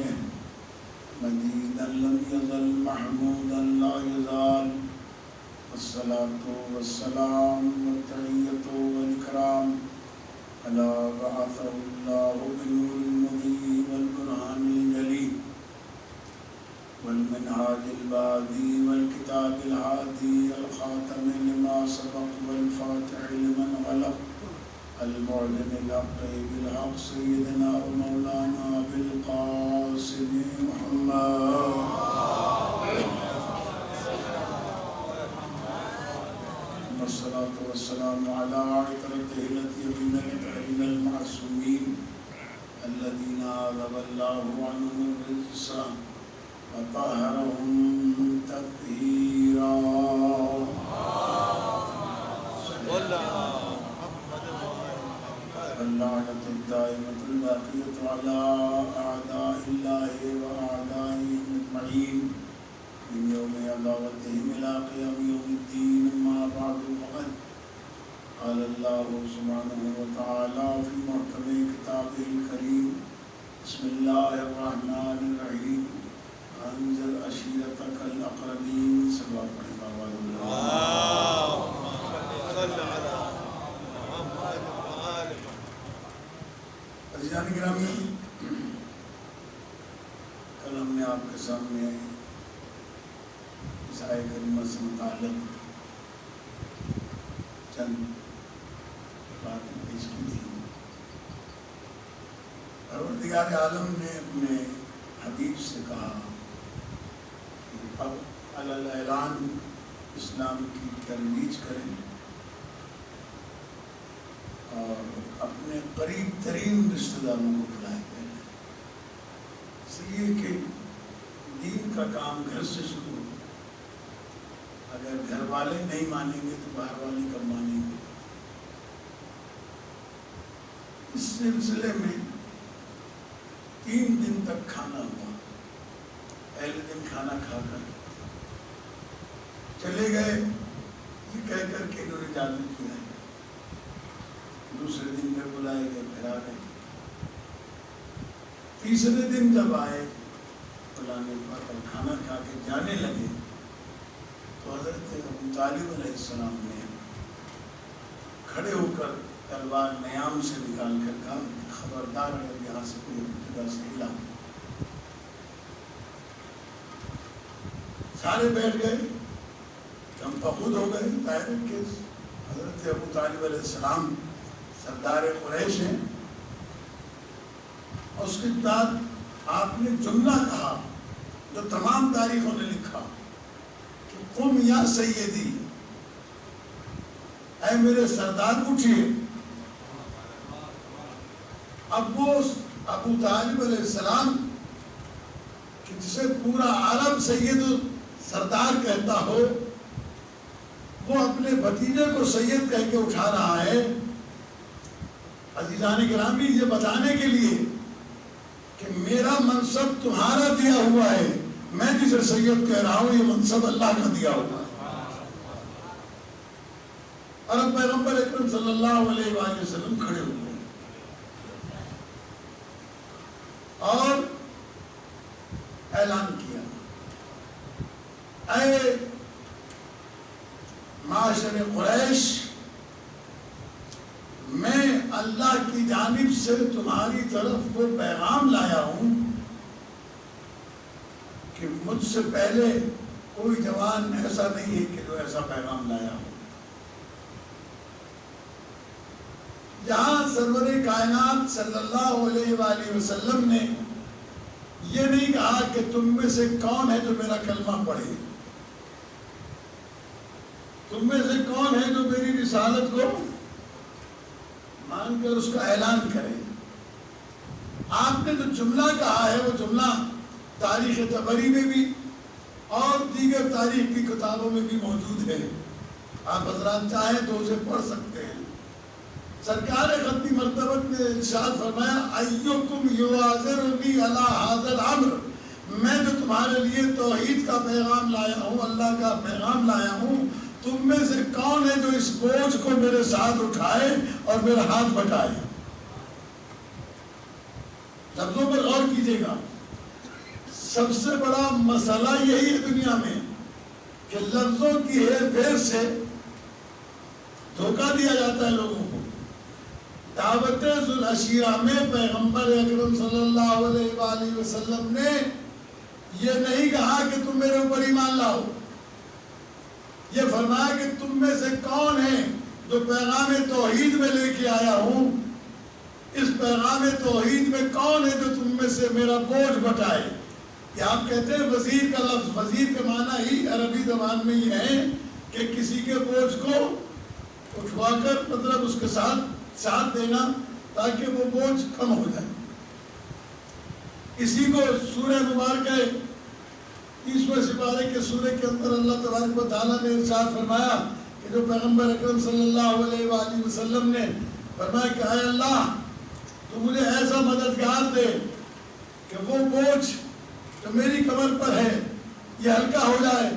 شانه مجيدا لم يزل محمودا لا يزال والصلاة والسلام والتحية والإكرام على بعثه الله بالنور المضيء والبرهان الجلي والمنهاج البادي والكتاب الهادي الخاتم لما سبق والفاتح لمن غلق المعلن الحق بالحق سيدنا ومولانا بالقاسم محمد والصلاة والسلام على عترته التي من الأهل المعصومين الذين عذب الله عنهم الرجس وطهرهم تطهيرا اللعنة الدائمة الباقية على أعداء الله وأعدائهم أجمعين من يوم عداوتهم إلى قيام يوم الدين. أما بعد فقد قال الله سبحانه وتعالى في محكم كتابه الكريم بسم الله الرحمن الرحيم أنذر عشيرتك الأقربين. صلى الله عليه وسلم. عزیزان گرامی، کل ہم نے آپ کے سامنے اس آیت کریمہ سے متعلق چند باتیں پیش کی تھی. پروردگار عالم نے اپنے حبیب سے کہا کہ اب علی الاعلان اسلام کی ترویج کریں اور اپنے قریب ترین رشتہ داروں کو بلائیں گے، اس لیے کہ دین کا کام گھر سے شروع ہو. اگر گھر والے نہیں مانیں گے تو باہر والے کب مانیں گے؟ اس سلسلے میں 3 دن تک کھانا ہوا. پہلے دن کھانا کھا کر چلے گئے یہ کہہ کر کے انہوں نے جادو کیا ہے. دوسرے دن پھر بلائے گئے، پھر آ گئے. تیسرے دن جب آئے بلانے پر اور کھانا کھا کے جانے لگے تو حضرت ابو طالب علیہ السلام نے کھڑے ہو کر تلوار نیام سے نکال کر کہا خبردار اگر یہاں سے کوئی جگہ سے ہلا. سارے بیٹھ گئے، ہم خود ہو گئے. ظاہر کہ حضرت ابو طالب علیہ السلام سردار قریش ہیں، اور اس کے بعد آپ نے جملہ کہا جو تمام تاریخوں نے لکھا کہ قم یا سیدی، اے میرے سردار اٹھیے. اب وہ ابو طالب علیہ السلام کہ جسے پورا عالم سید و سردار کہتا ہو، وہ اپنے بھتیجے کو سید کہہ کے اٹھا رہا ہے. عزیزان گرامی، یہ بتانے کے لیے کہ میرا منصب تمہارا دیا ہوا ہے، میں جسے سید کہہ رہا ہوں یہ منصب اللہ کا دیا ہوا ہے. اور اب پیغمبر اکرم صلی اللہ علیہ وآلہ وسلم کھڑے ہوئے اور اعلان کیا، اے معاشر قریش، میں اللہ کی جانب سے تمہاری طرف وہ پیغام لایا ہوں کہ مجھ سے پہلے کوئی جوان ایسا نہیں ہے کہ جو ایسا پیغام لایا ہو. جہاں سرور کائنات صلی اللہ علیہ وآلہ وسلم نے یہ نہیں کہا کہ تم میں سے کون ہے جو میرا کلمہ پڑھے، تم میں سے کون ہے جو میری رسالت کو مان کر اس کا اعلان کرے. آپ نے جو جملہ کہا ہے وہ جملہ تاریخ طبری میں بھی اور دیگر تاریخ کی کتابوں میں بھی موجود ہے. آپ حضرات چاہیں تو اسے پڑھ سکتے ہیں. سرکار ختمی مرتبت نے ارشاد فرمایا ایکم یواظرنی علی ھذا الامر، میں جو تمہارے لیے توحید کا پیغام لایا ہوں، اللہ کا پیغام لایا ہوں، تم میں سے کون ہے جو اس بوجھ کو میرے ساتھ اٹھائے اور میرا ہاتھ بٹائے. لفظوں پر غور کیجیے گا. سب سے بڑا مسئلہ یہی ہے دنیا میں کہ لفظوں کی ہیر پھیر سے دھوکہ دیا جاتا ہے لوگوں کو. دعوت ذوالعشیرہ میں پیغمبر اکرم صلی اللہ علیہ وآلہ وسلم نے یہ نہیں کہا کہ تم میرے اوپر ایمان لاؤ. یہ فرمایا کہ تم میں سے کون ہے جو پیغام توحید میں لے کے آیا ہوں. اس پیغام توحید میں کون ہے جو تم میں سے میرا بوجھ بٹائے. یہ آپ کہتے ہیں وزیر کا لفظ، وزیر کا معنی ہی عربی زبان میں یہ ہے کہ کسی کے بوجھ کو اٹھوا کر مطلب اس کے ساتھ دینا تاکہ وہ بوجھ کم ہو جائے. اسی کو سورہ مبارکہ 30ویں سپارے کے سورہ کے اندر اللہ تبارک و تعالیٰ نے ارشاد فرمایا کہ جو پیغمبر اکرم صلی اللہ علیہ وآلہ وسلم نے فرمایا کہ اے اللہ تو مجھے ایسا مددگار دے کہ وہ بوجھ جو میری کمر پر ہے یہ ہلکا ہو جائے.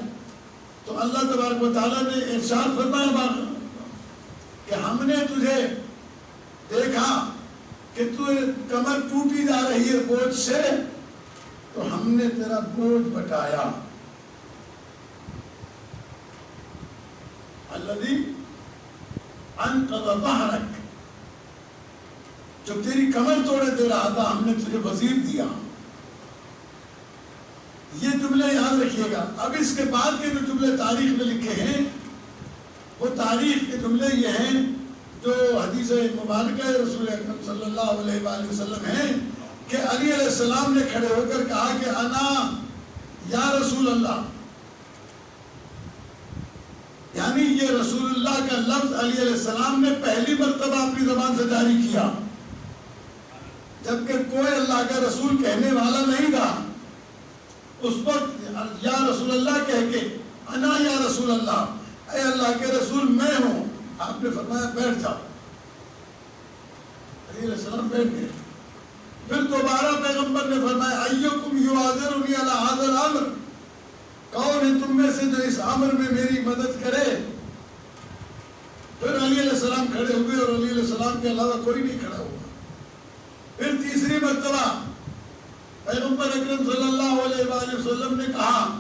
تو اللہ تبارک و تعالیٰ نے ارشاد فرمایا کہ ہم نے تجھے دیکھا کہ تو کمر ٹوٹی جا رہی ہے بوجھ سے تو ہم نے تیرا بوجھ بٹایا. الذی انقض ظہرک، جو تیری کمر توڑے دے رہا تھا ہم نے تجھے وزیر دیا. یہ جملے یاد رکھیے گا. اب اس کے بعد کے جو جملے تاریخ میں لکھے ہیں وہ تاریخ کے جملے یہ ہیں جو حدیث مبارکہ رسول اکرم صلی اللہ علیہ وآلہ وسلم ہیں کہ علی علیہ السلام نے کھڑے ہو کر کہا کہ انا یا رسول اللہ، یعنی یہ رسول اللہ کا لفظ علی علیہ السلام نے پہلی مرتبہ اپنی زبان سے جاری کیا، جبکہ کوئی اللہ کا رسول کہنے والا نہیں تھا. اس وقت یا رسول اللہ کہہ کے انا یا رسول اللہ، اے اللہ کے رسول میں ہوں. آپ نے فرمایا بیٹھ جاؤ. علی علیہ السلام بیٹھ گئے. پھر دوبارہ پیغمبر نے فرمایا ایکم یعاذرنی علی ھذا الامر، کون ہے تم میں سے جو اس امر میں میری مدد کرے. پھر علی علیہ السلام کھڑے ہوئے اور علی علیہ السلام کے علاوہ کوئی نہیں کھڑا ہوا. پھر تیسری مرتبہ پیغمبر اکرم صلی اللہ علیہ وآلہ وسلم نے کہا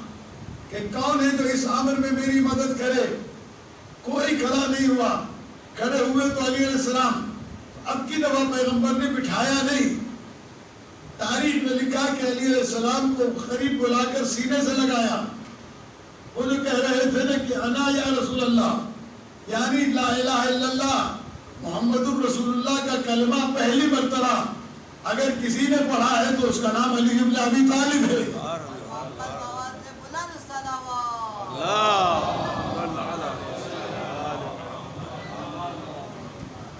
کہ کون ہے جو اس امر میں میری مدد کرے. کوئی کھڑا نہیں ہوا. کھڑے ہوئے تو علی علیہ السلام اب کی دفعہ پیغمبر نے بٹھایا نہیں. تاریخ میں لکھا کہ علی علیہ السلام کو قریب بلا کر سینے سے لگایا. وہ جو کہہ رہے تھے نا کہ انا یا رسول اللہ، یعنی لا الہ الا اللہ محمد الرسول اللہ کا کلمہ پہلی مرتبہ اگر کسی نے پڑھا ہے تو اس کا نام علی بن ابی طالب ہے.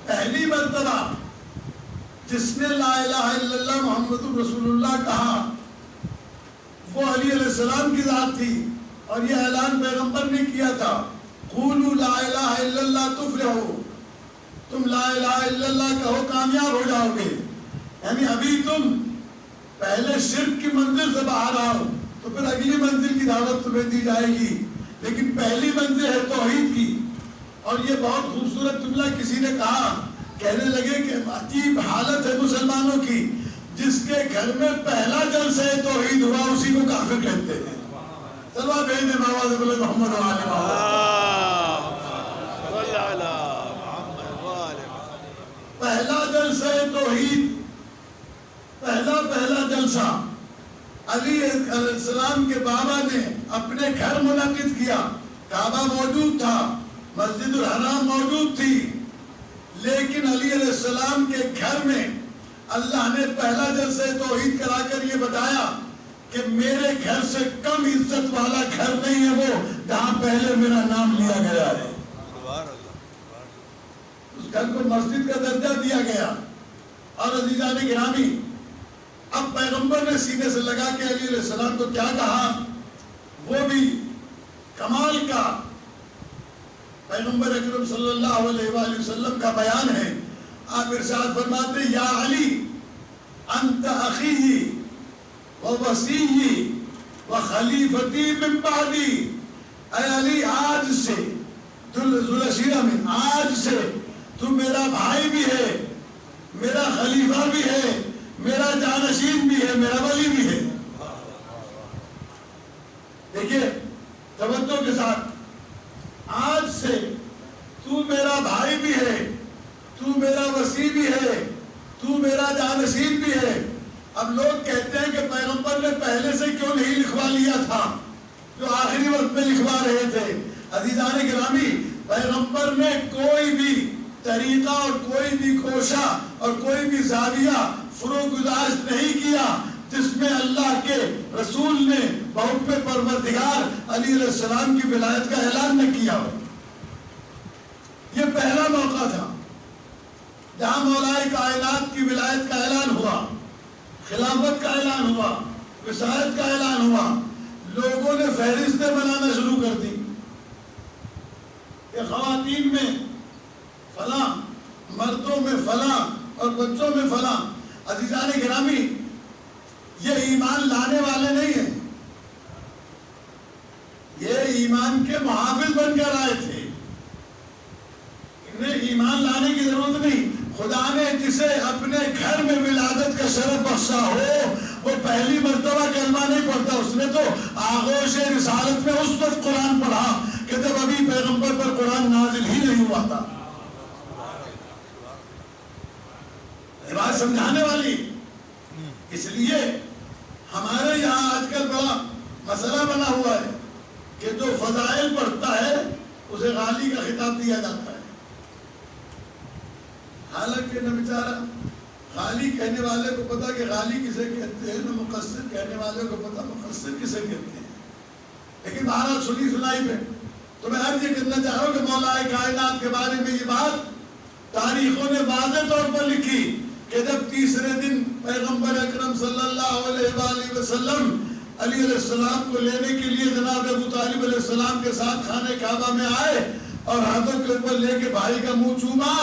پہلی مرتبہ جس نے لا الہ الا اللہ محمد الرسول اللہ کہا وہ علی علیہ السلام کی ذات تھی. اور یہ اعلان پیغمبر نے کیا تھا قولوا لا الہ الا اللہ تفلحوا، تم لا الہ الا اللہ کہو کامیاب ہو جاؤ گے. یعنی ابھی تم پہلے شرک کی منزل سے باہر آؤ تو پھر اگلی منزل کی دعوت تمہیں دی جائے گی، لیکن پہلی منزل ہے توحید کی. اور یہ بہت خوبصورت جملہ کسی نے کہا، کہنے لگے کہ عجیب حالت ہے مسلمانوں کی، جس کے گھر میں پہلا جلسہ توحید ہوا اسی کو کافر کہتے ہیں. چلو آپ بھیج دیں آواز بولے محمد علیہ پہلا جلسہ توحید، پہلا جلسہ علی علیہ السلام کے بابا نے اپنے گھر منعقد کیا. کعبہ موجود تھا، مسجد الحرام موجود تھی، لیکن علی علیہ السلام کے گھر میں اللہ نے پہلا جلسہ توحید کرا کر یہ بتایا کہ میرے گھر سے کم عزت والا گھر نہیں ہے وہ جہاں پہلے میرا نام لیا گیا ہے. اس گھر کو مسجد کا درجہ دیا گیا. اور عزیزان گرامی، اب پیغمبر نے سینے سے لگا کے علی علیہ السلام کو کیا کہا وہ بھی کمال کا پیغمبر اکرم صلی اللہ علیہ وآلہ وسلم کا بیان ہے. آپ ارشاد فرماتے یا علی انت اخی و وصی و خلیفتی من بعدی، اے علی آج سے ذوالعشیرہ میں آج سے تو میرا بھائی بھی ہے، میرا خلیفہ بھی ہے، میرا جانشین بھی ہے، میرا ولی بھی ہے. لوگ کہتے ہیں کہ پیغمبر نے پہلے سے کیوں نہیں لکھوا لیا تھا جو آخری وقت میں لکھوا رہے تھے. عزیزان گرامی، پیغمبر نے کوئی بھی طریقہ اور کوئی بھی کوشاں اور کوئی بھی زاویہ فروغ گزاشت نہیں کیا جس میں اللہ کے رسول نے بحکم پروردگار علی علیہ السلام کی ولایت کا اعلان نہ کیا ہو. یہ پہلا موقع تھا جہاں مولائے کائنات کی ولایت کا اعلان ہوا، خلافت کا اعلان ہوا، وصایت کا اعلان ہوا. لوگوں نے فہرستیں بنانا شروع کر دی کہ خواتین میں فلاں، مردوں میں فلاں اور بچوں میں فلاں. عزیزان گرامی، یہ ایمان لانے والے نہیں ہیں، یہ ایمان کے محافظ بن کر آئے تھے. انہیں ایمان لانے کی ضرورت نہیں. خدا نے جسے اپنے گھر میں ولادت کا شرف بخشا ہو وہ پہلی مرتبہ کلمہ نہیں پڑھتا. اس نے تو آغوش رسالت میں اس وقت قرآن پڑھا کہ جب ابھی پیغمبر پر قرآن نازل ہی نہیں ہوا تھا. یہ بات سمجھانے والی. اس لیے ہمارے یہاں آج کل بڑا مسئلہ بنا ہوا ہے کہ جو فضائل پڑھتا ہے اسے غالی کا خطاب دیا جاتا ہے. حالانکہ نہ بیچارہ غالی کہنے والے کو پتا کہ غالی کسے کہتے ہیں، نہ مقصر کہنے والے کو پتا مقصر کسے کہتے ہیں. لیکن بہرحال سنی سنائی پہ تو میں عرض یہ کرنا چاہ رہا ہوں کہ مولا کائنات کے بارے میں یہ بات تاریخوں نے واضح طور پر لکھی کہ جب تیسرے دن پیغمبر اکرم صلی اللہ علیہ وآلہ وسلم علی علیہ السلام کو لینے کے لیے جناب ابو طالب علیہ السلام کے ساتھ خانہ کعبہ میں آئے اور ہاتھوں کے اوپر لے کے بھائی کا منہ چوما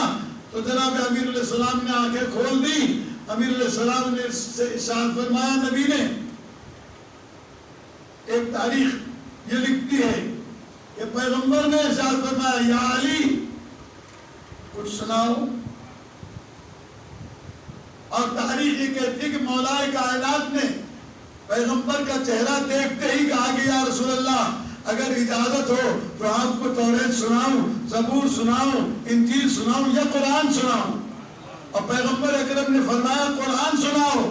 تو جناب امیر علیہ السلام نے آنکھیں کھول دی. امیر علیہ السلام نے ارشاد فرمایا، نبی نے ایک تاریخ یہ لکھتی ہے کہ پیغمبر نے ارشاد فرمایا، یا علی کچھ سناؤ. اور تاریخ یہ کہتی ہے کہ مولا کائنات نے پیغمبر کا چہرہ دیکھتے ہی کہا کہ یا رسول اللہ اگر اجازت ہو تو آپ کو توریت سناؤں، زبور سناؤں، انجیل سناؤں یا قرآن سناؤں. اور پیغمبر اکرم نے فرمایا قرآن سناؤ.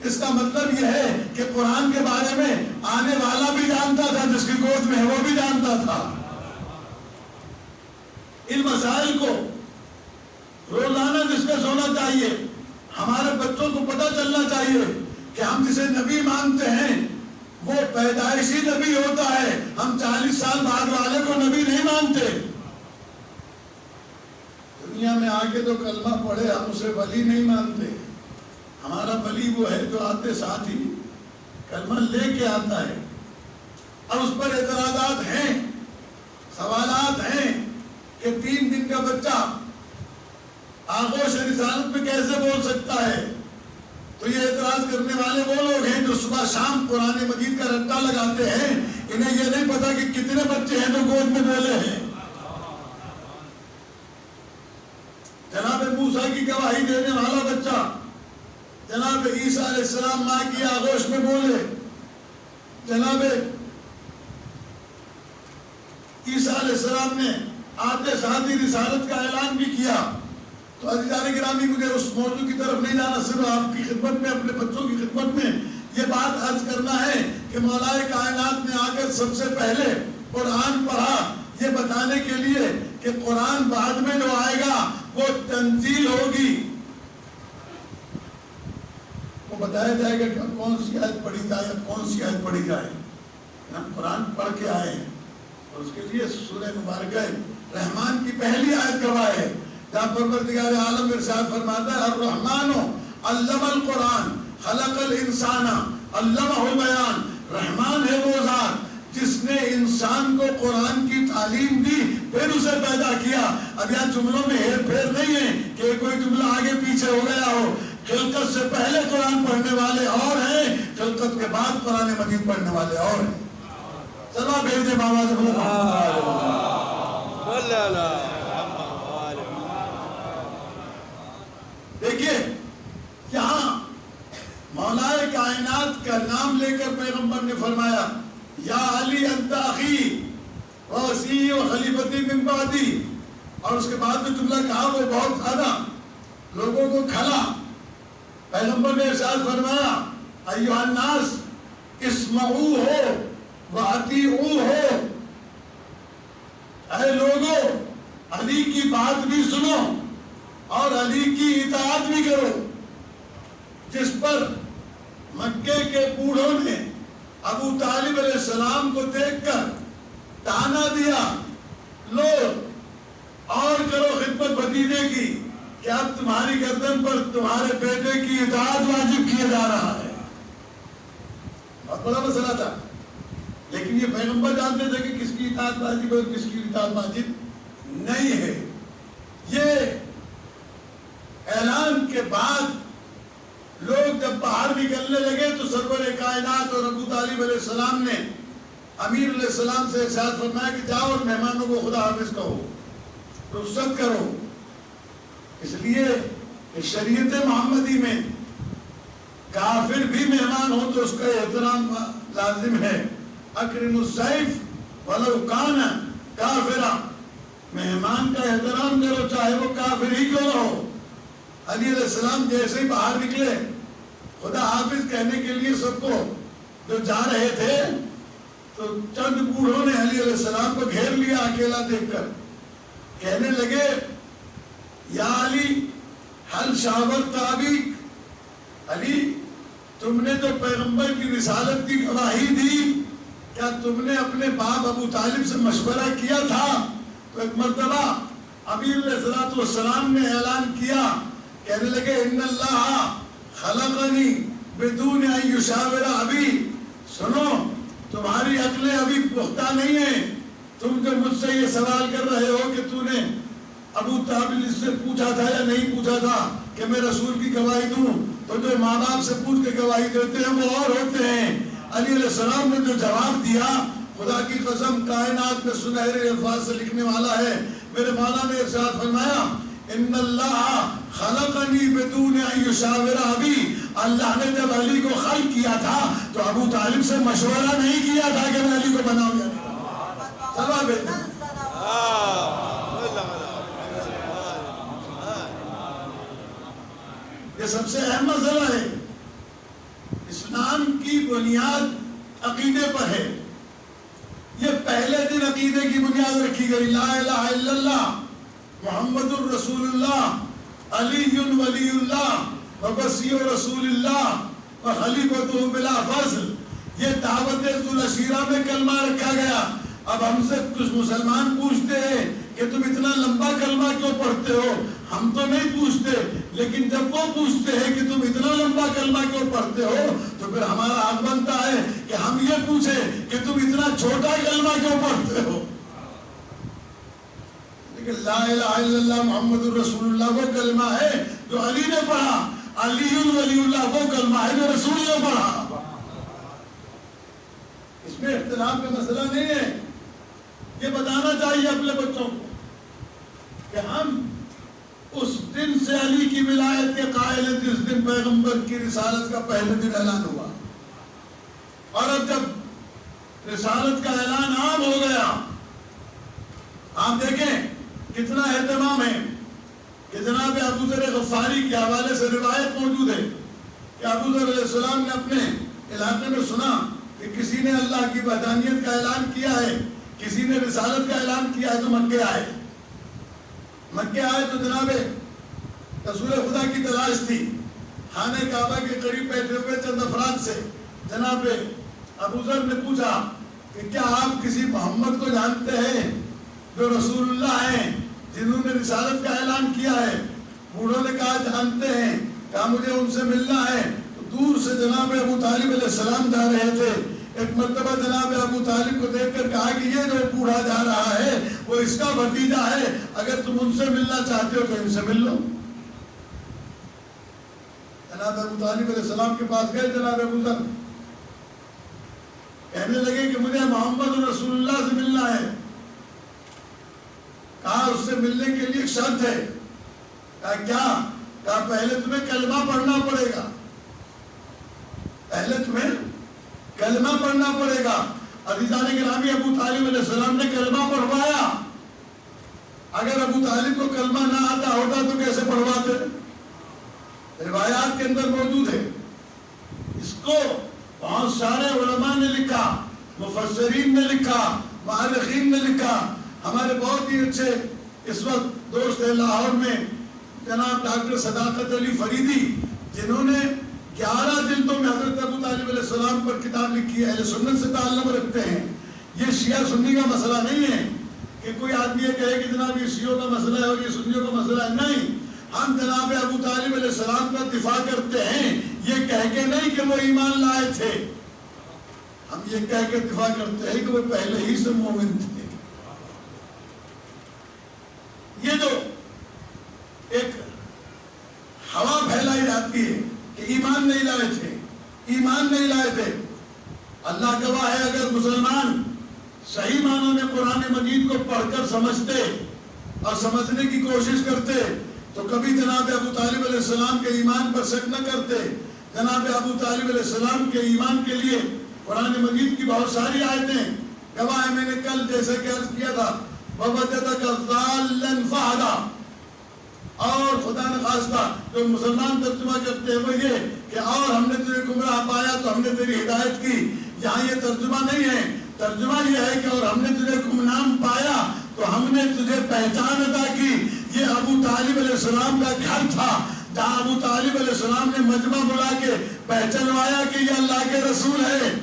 اس کا مطلب یہ ہے کہ قرآن کے بارے میں آنے والا بھی جانتا تھا، جس کی گود میں ہے وہ بھی جانتا تھا. ان مسائل کو روزانہ ڈسکس ہونا چاہیے. ہمارے بچوں کو پتہ چلنا چاہیے کہ ہم جسے نبی مانتے ہیں وہ پیدائشی نبی ہوتا ہے. ہم 40 سال بعد والے کو نبی نہیں مانتے. دنیا میں آگے تو کلمہ پڑھے ہم اسے ولی نہیں مانتے. ہمارا ولی وہ ہے جو آتے ساتھ ہی کلمہ لے کے آتا ہے. اب اس پر اعتراضات ہیں، سوالات ہیں کہ 3 دن کا بچہ آغوش رسالت میں کیسے بول سکتا ہے. تو یہ اعتراض کرنے والے وہ لوگ ہیں جو صبح شام قرآن مجید کا رٹا لگاتے ہیں. انہیں یہ نہیں پتا کہ کتنے بچے ہیں جو گود میں بولے ہیں. جناب موسیٰ کی گواہی دینے والا بچہ جناب عیسیٰ علیہ السلام ماں کی آغوش میں بولے. جناب عیسیٰ علیہ السلام نے آتے ساتھ ہی رسالت کا اعلان بھی کیا. تو عزیزان گرامی مجھے اس موضوع کی طرف نہیں جانا، صرف آپ کی خدمت میں، اپنے بچوں کی خدمت میں یہ بات عرض کرنا ہے کہ مولا کائنات نے آ کر سب سے پہلے قرآن پڑھا یہ بتانے کے لیے کہ قرآن بعد میں جو آئے گا وہ تنزیل ہوگی. وہ بتایا جائے گا کہ کون سی آیت پڑھی جائے، کون سی آیت پڑھی جائے. ہم قرآن پڑھ کے آئے ہیں اور اس کے لیے سورہ مبارکہ رحمان کی پہلی آیت گواہ ہے جہاں پروردگار عالم ارشاد فرماتا ہے الرحمن علم القرآن خلق الانسان علمہ البیان. رحمان ہے وہ ذات جس نے انسان کو قرآن کی تعلیم دی پھر اسے پیدا کیا. اب یہاں جملوں میں ہیر پھیر نہیں ہے کہ کوئی جملہ آگے پیچھے ہو گیا ہو. خلقت سے پہلے قرآن پڑھنے والے اور ہیں، خلقت کے بعد قرآن مجید پڑھنے والے اور ہیں. چلو بھیجے بابا دیکھیے یہاں مولا کائنات کا نام لے کر پیغمبر نے فرمایا یا علی انت اخی ووصی و خلیفتی من بعدی. اور اس کے بعد جو جملہ کہا وہ بہت زیادہ لوگوں کو کھلا. پیغمبر نے ارشاد فرمایا ایھا الناس اسمعوا ہو واطیعوا ہو، اے لوگو علی کی بات بھی سنو اور علی کی اطاعت بھی کرو۔ جس پر مکے کے بوڑھوں نے ابو طالب علیہ السلام کو دیکھ کر تانا دیا، لو اور کرو خدمت بھتیجے کی کہ اب تمہاری گردن پر تمہارے بیٹے کی اطاعت واجب کیا جا رہا ہے۔ بہت بڑا مسئلہ تھا، لیکن یہ پیغمبر جانتے تھے کہ کس کی اطاعت واجب ہے اور کس کی اطاعت واجب نہیں ہے۔ یہ اعلان کے بعد لوگ جب باہر نکلنے لگے تو سرور کائنات اور ابو طالب علیہ السلام نے امیر علیہ السلام سے ارشاد فرمایا کہ جاؤ اور مہمانوں کو خدا حافظ کہو، رخصت کرو۔ اس لیے کہ شریعت محمدی میں کافر بھی مہمان ہو تو اس کا احترام لازم ہے۔ اکرم الضیف ولو کان کافرا، مہمان کا احترام کرو چاہے وہ کافر ہی کیوں نہ ہو۔ علی علیہ السلام جیسے ہی باہر نکلے خدا حافظ کہنے کے لیے سب کو جو جا رہے تھے تو چند بوڑھوں نے علی علیہ السلام کو گھیر لیا اکیلا دیکھ کر، کہنے لگے یا علی حل شاورت ابیک، علی تم نے تو پیغمبر کی رسالت کی گواہی دی، کیا تم نے اپنے باپ ابو طالب سے مشورہ کیا تھا؟ تو ایک مرتبہ امیر علیہ السلام نے اعلان کیا، کہنے لگے ان اللہ خلقنی بدون ان یشاور ابی، سنو تمہاری عقلیں ابھی پختہ نہیں ہیں، تم جو مجھ سے یہ سوال کر رہے ہو کہ تو نے ابو طالب سے پوچھا تھا یا نہیں پوچھا تھا کہ میں رسول کی گواہی دوں، تو جو ماں باپ سے پوچھ کے گواہی دیتے ہیں وہ اور ہوتے ہیں۔ علی علیہ السلام نے جو جواب دیا، خدا کی قسم کائنات میں سنہرے الفاظ سے لکھنے والا ہے، میرے مولا نے ارشاد فرمایا ان اللہ خلقنی بدون ان یشاور ابی، اللہ نے جب علی کو خلق کیا تھا تو ابو طالب سے مشورہ نہیں کیا تھا کہ میں علی کو بناؤں یا نہیں۔ سواب ہے یہ سب سے اہم مسئلہ ہے۔ اسلام کی بنیاد عقیدے پر ہے۔ یہ پہلے دن عقیدے کی بنیاد رکھی گئی، لا الہ الا اللہ محمد الرسول اللہ علی ولی اللہ وبصیر رسول اللہ وخلیفۃ بلا فضل۔ یہ دعوت ذو العشیرہ میں کلمہ رکھا گیا۔ اب ہم سے کچھ مسلمان پوچھتے ہیں کہ تم اتنا لمبا کلمہ کیوں پڑھتے ہو؟ ہم تو نہیں پوچھتے، لیکن جب وہ پوچھتے ہیں کہ تم اتنا لمبا کلمہ کیوں پڑھتے ہو تو پھر ہمارا حق بنتا ہے کہ ہم یہ پوچھیں کہ تم اتنا چھوٹا کلمہ کیوں پڑھتے ہو۔ لیکن لا الہ الا اللہ محمد الرسول اللہ وہ کلمہ ہے جو علی نے پڑھا، علی ولی اللہ وہ کلمہ ہے جو رسول نے پڑھا۔ اس میں اختلاف کا مسئلہ نہیں ہے۔ یہ بتانا چاہیے اپنے بچوں کو کہ ہم اس دن سے علی کی ولایت کے قائل ہیں جس دن پیغمبر کی رسالت کا پہلے دن اعلان ہوا، اور اب جب رسالت کا اعلان عام ہو گیا، آپ دیکھیں کتنا اہتمام ہے کہ جناب ابو ذر غفاری کے حوالے سے روایت موجود ہے کہ ابو ذر علیہ السلام نے اپنے علاقے میں سنا کہ کسی نے اللہ کی وحدانیت کا اعلان کیا ہے، کسی نے رسالت کا اعلان کیا ہے، تو مکے آئے۔ مکے آئے تو جناب رسول خدا کی تلاش تھی، خانہ کعبہ کے قریب بیٹھے ہوئے چند افراد سے جناب ابو ذر نے پوچھا کہ کیا آپ کسی محمد کو جانتے ہیں جو رسول اللہ ہیں، جنہوں نے رسالت کا اعلان کیا ہے؟ بوڑھوں نے کہا جانتے ہیں، کہا مجھے ان سے ملنا ہے۔ تو دور سے جناب ابو طالب علیہ السلام جا رہے تھے، ایک مرتبہ جناب ابو طالب کو دیکھ کر کہا کہ یہ جو بوڑھا جا رہا ہے وہ اس کا بھتیجا ہے، اگر تم ان سے ملنا چاہتے ہو تو ان سے مل لو۔ جناب ابو طالب علیہ السلام کے پاس گئے، جناب ابو ذر کہنے لگے کہ مجھے محمد رسول اللہ سے ملنا ہے۔ کہا اس سے ملنے کے لیے ایک شرط ہے۔ کہا کیا؟ کہا پہلے تمہیں کلمہ پڑھنا پڑے گا، پہلے تمہیں کلمہ پڑھنا پڑے گا۔ عزیزان گرامی ابو طالب علیہ السلام نے کلمہ پڑھوایا۔ اگر ابو طالب کو کلمہ نہ آتا ہوتا تو کیسے پڑھواتے؟ روایات کے اندر موجود ہے۔ اس کو بہت سارے علماء نے لکھا، مفسرین نے لکھا، مؤرخین نے لکھا. ہمارے بہت ہی اچھے اس وقت دوست ہیں لاہور میں جناب ڈاکٹر صداقت علی فریدی، جنہوں نے 11 جلدوں میں حضرت ابو طالب علیہ السلام پر کتاب لکھی ہے. اہل سنت سے تعلق رکھتے ہیں. یہ شیعہ سنی کا مسئلہ نہیں ہے کہ کوئی آدمی یہ کہے کہ جناب یہ شیعوں کا مسئلہ ہے اور یہ سنیوں کا مسئلہ ہے. نہیں، ہم جناب ابو طالب علیہ السلام کا دفاع کرتے ہیں، یہ کہہ کے نہیں کہ وہ ایمان لائے تھے. ہم یہ کہہ کے دفاع کرتے ہیں کہ وہ پہلے ہی سے مومن تھے. یہ جو ایک ہوا پھیلائی جاتی ہے کہ ایمان نہیں لائے تھے، ایمان نہیں لائے تھے، اللہ گواہ ہے اگر مسلمان صحیح معنوں میں قرآن مجید کو پڑھ کر سمجھتے اور سمجھنے کی کوشش کرتے تو کبھی جناب ابو طالب علیہ السلام کے ایمان پر شک نہ کرتے. جناب ابو طالب علیہ السلام کے ایمان کے لیے قرآن مجید کی بہت ساری آیتیں گواہ ہے. میں نے کل جیسے کہ عرض کیا تھا وَوَجَدَكَ ضَالًّا فَهَدَىٰ، اور خدا نہ خواستہ جو مسلمان ترجمہ کرتے ہیں وہ یہ کہ اور ہم نے تجھے گمراہ پایا تو ہم نے تیری ہدایت کی. یہاں یہ ترجمہ نہیں ہے، ترجمہ یہ ہے کہ اور ہم نے تجھے گمنام پایا تو ہم نے تجھے پہچان عطا کی. یہ ابو طالب علیہ السلام کا گھر تھا جہاں ابو طالب علیہ السلام نے مجمع بلا کے پہچانوایا کہ یہ اللہ کے رسول ہے.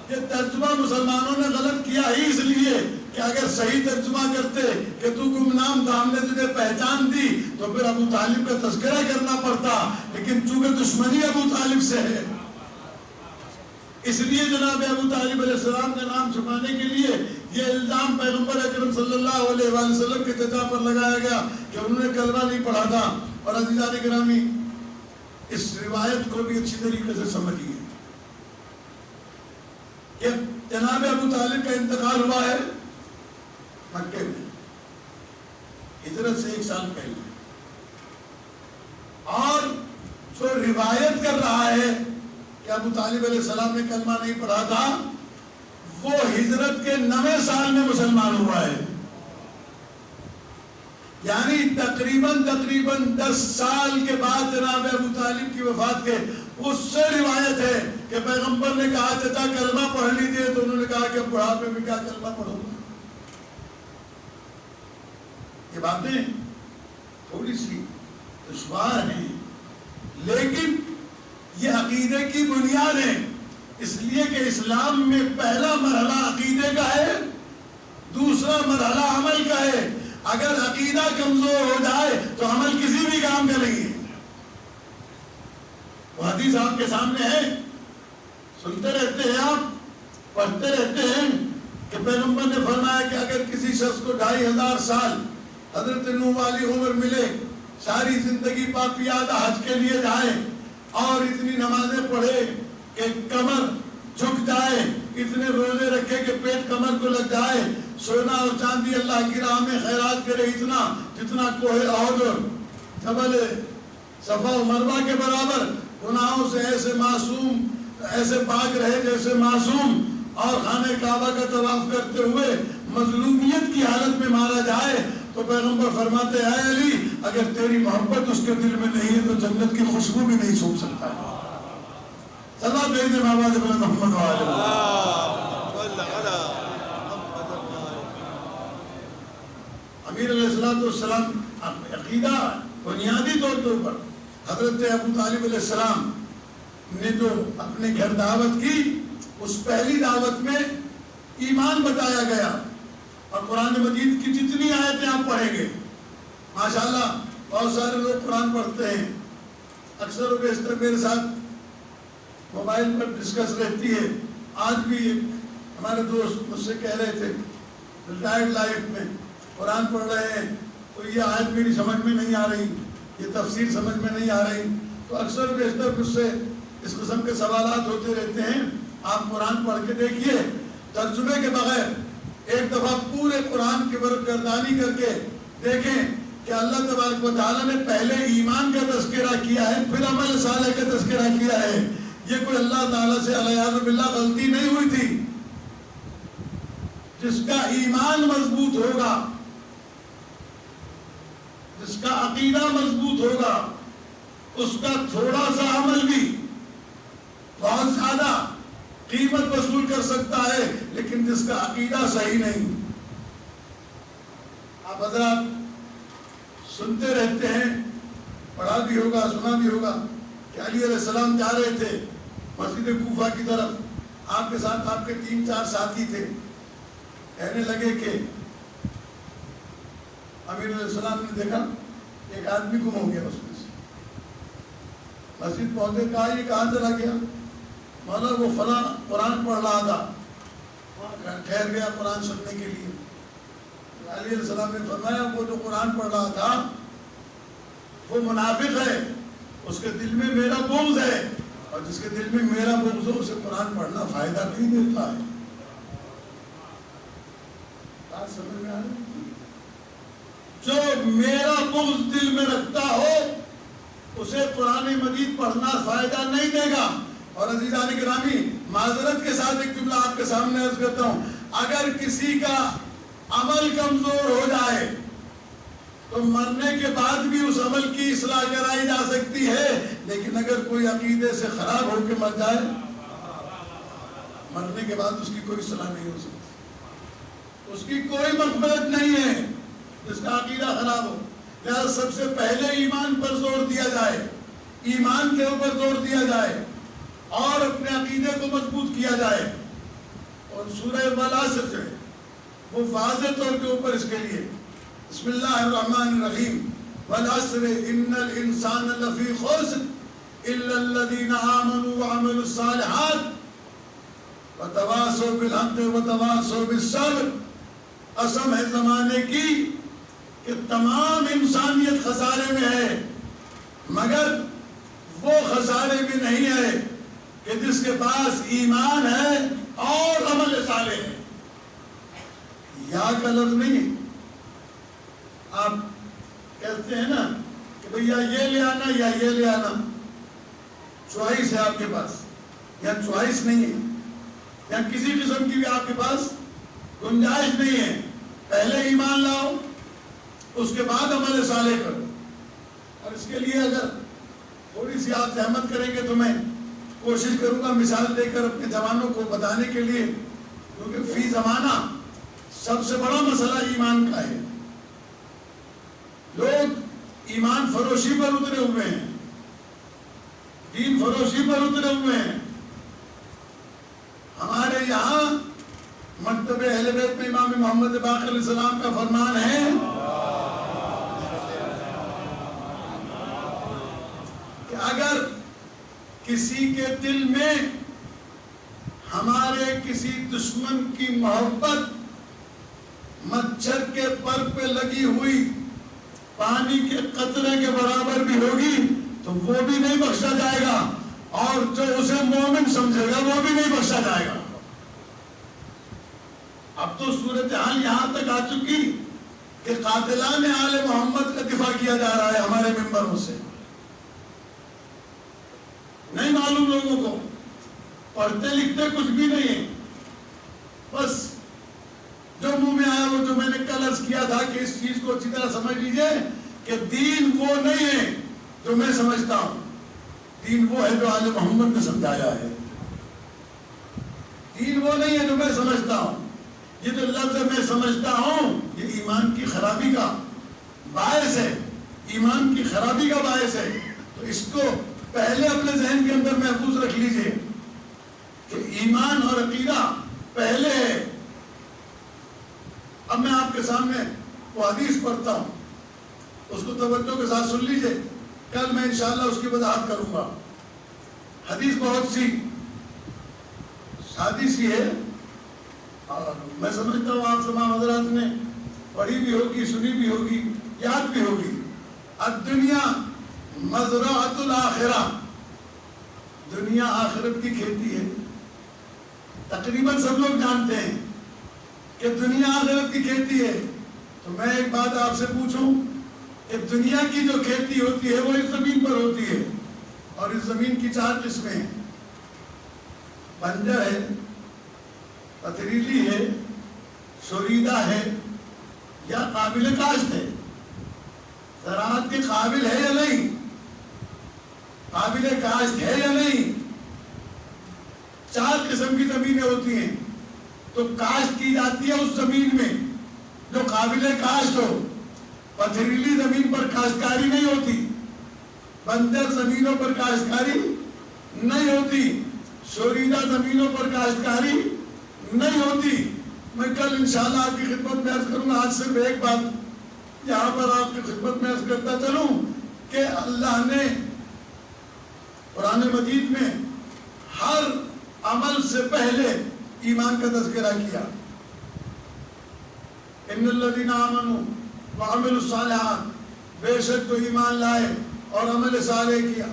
یہ ترجمہ مسلمانوں نے غلط کیا ہی اس لیے کہ اگر صحیح ترجمہ کرتے کہ تو گمنام تھا ہم نے تجھے پہچان دی تو پھر ابو طالب کا تذکرہ کرنا پڑتا. لیکن چونکہ دشمنی ابو طالب سے ہے اس لیے جناب ابو طالب علیہ السلام کا نام چھپانے کے لیے یہ الزام پیغمبر اکرم صلی اللہ علیہ وآلہ وسلم کے چچا پر لگایا گیا کہ انہوں نے کلمہ نہیں پڑھا تھا. اور عزیزان گرامی اس روایت کو بھی اچھی طریقے سے سمجھیے کہ جناب ابو طالب کا انتقال ہوا ہے مکے میں ہجرت سے 1 سال پہلے، اور جو روایت کر رہا ہے کہ ابو طالب علیہ السلام نے کلمہ نہیں پڑھا تھا وہ ہجرت کے 9ویں سال میں مسلمان ہوا ہے. یعنی تقریباً 10 سال کے بعد جناب ابو طالب کی وفات کے اس سے روایت ہے کہ پیغمبر نے کہا چچا کلمہ پڑھ لیجیے تو انہوں نے کہا کہ بڑھاپے میں کیا کلمہ پڑھوں گا. یہ باتیں تھوڑی سی دشوار ہیں لیکن یہ عقیدے کی بنیاد ہے، اس لیے کہ اسلام میں پہلا مرحلہ عقیدے کا ہے، دوسرا مرحلہ عمل کا ہے. اگر عقیدہ کمزور ہو جائے تو عمل کسی بھی کام کا نہیں ہے. وہ حدیث آپ کے سامنے ہے، سنتے رہتے ہیں آپ، پڑھتے رہتے ہیں کہ پیغمبر نے فرمایا کہ اگر کسی شخص کو 2500 سال حضرت نوح والی عمر ملے، ساری زندگی پاکیزہ حج کے لیے جائے اور اتنی نمازیں پڑھے کہ کمر جھک جائے، اتنے روزے رکھے کہ پیٹ کمر کو لگ جائے، سونا اور چاندی اللہ کی راہ میں خیرات کرے اتنا جتنا کوہ احد جبل صفا و مروہ کے برابر، گناہوں سے ایسے معصوم ایسے پاک رہے جیسے معصوم، اور خانہ کعبہ کا طواف کرتے ہوئے مظلومیت کی حالت میں مارا جائے تو پیغمبر فرماتے ہیں اے علی اگر تیری محبت اس کے دل میں نہیں ہے تو جنت کی خوشبو بھی نہیں سونگھ سکتا ہے. صلوات بھیجیں محمد محمد امیر علیہ السلام عقیدہ بنیادی طور کے اوپر حضرت ابو طالب علیہ السلام نے جو اپنے گھر دعوت کی اس پہلی دعوت میں ایمان بتایا گیا. اور قرآن مجید کی جتنی آیتیں آپ پڑھیں گے ماشاءاللہ بہت سارے لوگ قرآن پڑھتے ہیں، اکثر و بیشتر میرے ساتھ موبائل پر ڈسکس رہتی ہے. آج بھی ہمارے دوست مجھ سے کہہ رہے تھے ریٹائرڈ لائف میں قرآن پڑھ رہے ہیں تو یہ آیت میری سمجھ میں نہیں آ رہی، یہ تفسیر سمجھ میں نہیں آ رہی. تو اکثر و بیشتر مجھ سے اس قسم کے سوالات ہوتے رہتے ہیں. آپ قرآن پڑھ کے دیکھیے ترجمے کے بغیر، ایک دفعہ پورے قرآن کی برگردانی کر کے دیکھیں کہ اللہ تبارک و تعالیٰ نے پہلے ایمان کا تذکرہ کیا ہے پھر عمل صالح کا تذکرہ کیا ہے. یہ کوئی اللہ تعالیٰ سے علیہ باللہ غلطی نہیں ہوئی تھی. جس کا ایمان مضبوط ہوگا، جس کا عقیدہ مضبوط ہوگا، اس کا تھوڑا سا عمل بھی بہت زیادہ قیمت وصول کر سکتا ہے، لیکن جس کا عقیدہ صحیح نہیں. آپ حضرات سنتے رہتے ہیں، پڑھا بھی ہوگا، سنا بھی ہوگا کہ علی علیہ السلام جا رہے تھے مسجد کوفہ کی طرف. آپ کے ساتھ آپ کے 3-4 ساتھی تھے. کہنے لگے کہ امیر علیہ السلام نے دیکھا ایک آدمی گم ہو گیا اس میں سے. مسجد پہنچے، کہا یہ کہاں چلا گیا؟ مولا وہ فلاں قرآن پڑھ رہا تھا، وہاں ٹھہر گیا قرآن سننے کے لیے. علی علیہ السلام نے فرمایا وہ جو قرآن پڑھ رہا تھا وہ منافق ہے، اس کے دل میں میرا بغض ہے، اور جس کے دل میں میرا بغض ہو اسے قرآن پڑھنا فائدہ نہیں دیتا ہے. بات سمجھ میں آ رہی؟ جو میرا بغض دل میں رکھتا ہو اسے قرآن مجید پڑھنا فائدہ نہیں دے گا. اور عزیزان گرامی، معذرت کے ساتھ ایک جملہ آپ کے سامنے عرض کرتا ہوں، اگر کسی کا عمل کمزور ہو جائے تو مرنے کے بعد بھی اس عمل کی اصلاح کرائی جا سکتی ہے، لیکن اگر کوئی عقیدے سے خراب ہو کے مر جائے، مرنے کے بعد اس کی کوئی اصلاح نہیں ہو سکتی، اس کی کوئی مغفرت نہیں ہے جس کا عقیدہ خراب ہو. لہذا سب سے پہلے ایمان پر زور دیا جائے، ایمان کے اوپر زور دیا جائے اور اپنے عقیدے کو مضبوط کیا جائے. اور سورہ والعصر جو ہے وہ واضح طور کے اوپر اس کے لیے بسم اللہ الرحمن الرحیم والعصر ان الانسان لفی خسر الا الذین آمنوا وعملوا الصالحات وتواصوا بالحق وتواصوا بالصبر. قسم ہے زمانے کی کہ تمام انسانیت خسارے میں ہے، مگر وہ خسارے میں نہیں ہے کہ جس کے پاس ایمان ہے اور عمل صالح ہے. یا کا لفظ نہیں. آپ کہتے ہیں نا کہ بھئی یا یہ لے آنا یا یہ لے آنا، چوائس ہے آپ کے پاس، یا چوائس نہیں ہے، یا کسی قسم کی بھی آپ کے پاس گنجائش نہیں ہے. پہلے ایمان لاؤ، اس کے بعد عمل صالح کرو. اور اس کے لیے اگر تھوڑی سی آپ زحمت کریں گے تو میں کوشش کروں گا مثال دے کر اپنے جوانوں کو بتانے کے لیے، کیونکہ فی زمانہ سب سے بڑا مسئلہ ایمان کا ہے. لوگ ایمان فروشی پر اترے ہوئے ہیں، دین فروشی پر اترے ہوئے ہیں. ہمارے یہاں مکتب اہل بیت میں امام محمد باقر علیہ السلام کا فرمان ہے کہ اگر کسی کے دل میں ہمارے کسی دشمن کی محبت مچھر کے پر پہ لگی ہوئی پانی کے قطرے کے برابر بھی ہوگی تو وہ بھی نہیں بخشا جائے گا، اور جو اسے مومن سمجھے گا وہ بھی نہیں بخشا جائے گا. اب تو صورتحال یہاں تک آ چکی کہ قاتلان آل محمد کا دفاع کیا جا رہا ہے ہمارے ممبروں سے. نہیں معلوم لوگوں کو، پڑھتے لکھتے کچھ بھی نہیں ہے، بس جو منہ میں آیا وہ جو میں نے کل عرض کیا تھا کہ اس چیز کو اچھی طرح سمجھ لیجئے کہ دین وہ نہیں ہے جو میں سمجھتا ہوں، دین وہ ہے جو آل محمد نے سمجھایا ہے. دین وہ نہیں ہے جو میں سمجھتا ہوں. یہ جو لفظ میں سمجھتا ہوں یہ ایمان کی خرابی کا باعث ہے، ایمان کی خرابی کا باعث ہے. تو اس کو پہلے اپنے ذہن کے اندر محفوظ رکھ لیجئے کہ ایمان اور عقیدہ پہلے ہے. اب میں آپ کے سامنے وہ حدیث پڑھتا ہوں، اس کو توجہ کے ساتھ سن لیجئے، کل میں انشاءاللہ اس کی وضاحت کروں گا. حدیث بہت سی سادی سی ہے اور میں سمجھتا ہوں آپ تمام حضرات نے پڑھی بھی ہوگی، سنی بھی ہوگی، یاد بھی ہوگی. الدنیا مزرعۃ الآخرہ، دنیا آخرت کی کھیتی ہے. تقریباً سب لوگ جانتے ہیں کہ دنیا آخرت کی کھیتی ہے. تو میں ایک بات آپ سے پوچھوں کہ دنیا کی جو کھیتی ہوتی ہے وہ اس زمین پر ہوتی ہے، اور اس زمین کی 4 قسمیں ہیں. بنجر ہے، پتھریلی ہے، شوریدہ ہے یا قابل کاشت ہے. زراعت کے قابل ہے یا نہیں، قابل کاشت ہے یا نہیں، قسم کی زمینیں ہوتی ہیں تو کاشت کی جاتی ہے اس زمین میں جو قابل کاشت ہو. پتھریلی زمین پر کاشتکاری نہیں ہوتی, بنجر زمینوں پر کاشتکاری نہیں ہوتی, شوریدہ زمینوں پر کاشتکاری نہیں ہوتی. میں کل انشاءاللہ آپ کی خدمت میں عرض کروں گا. آج صرف ایک بات یہاں پر آپ کی خدمت میں عرض کرتا چلوں کہ اللہ نے قرآن مجید میں ہر عمل سے پہلے ایمان کا تذکرہ کیا. ان الذین آمنوا وعملوا الصالحات, بے شک تو ایمان لائے اور عمل صالح کیا.